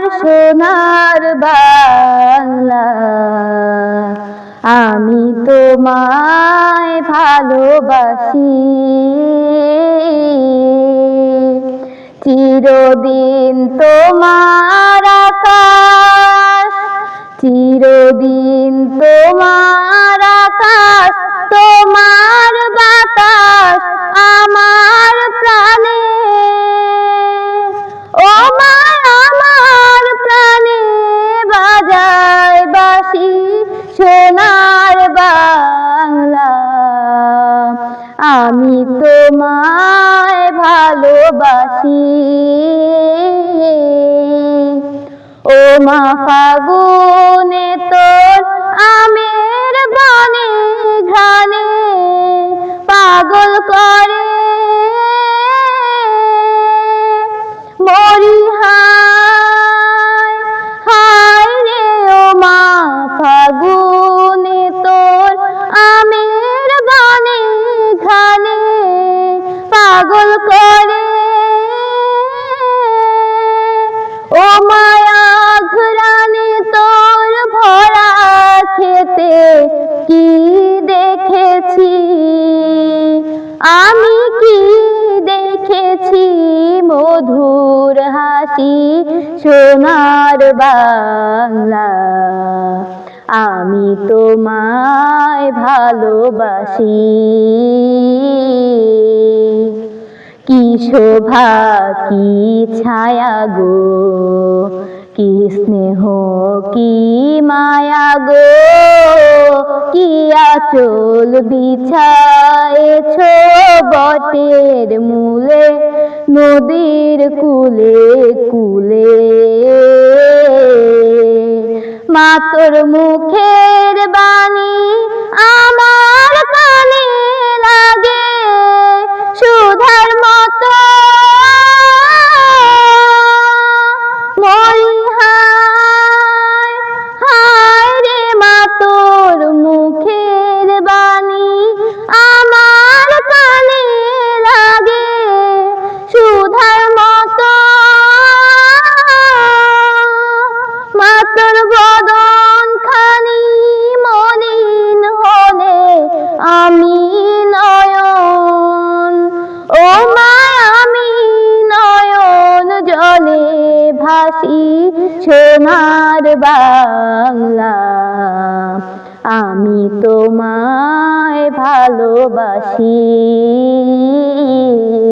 আমার সোনার বাংলা, আমি তোমায় ভালোবাসি। চিরদিন তোমার আকাশ, চিরদিন তোমার আকাশ, তোমার বাতাস আমার প্রাণে। ও মা আমার প্রাণে বাজায় বাঁশি সোনার বাংলা, আমি তোমায় ভালোবাসি। ও মা ফাগুনে তোর আমের বনে ঘ্রাণে পাগল করে মরি হায় হায় রে। ও মা ফাগুনে তোর আমের বনে ঘ্রাণে পাগল করে। ও মায়া ঘ্রাণে তোর ভরা খেতে কি দেখেছি, আমি কি দেখেছি মধুর হাসি সোনার বাংলা, আমি তোমায় ভালোবাসি। কি শোভা কি ছায়া গো, কি স্নেহ কি মায়া গো, কি আঁচল বিছায়েছ বটের মূলে নদীর কূলে কূলে। মা তোর মুখের বাণী আমার কানে লাগে সুধার মতো, মরি হায় হায় রে। মা তোর মুখের বাণী আমার কানে লাগে সুধার মতো, মা তোর বদন খানি মলিন হলে আমি নয়ন, ও মা আমি নয়ন জলে ভাসি সোনার বাংলা, আমি তোমায় ভালোবাসি।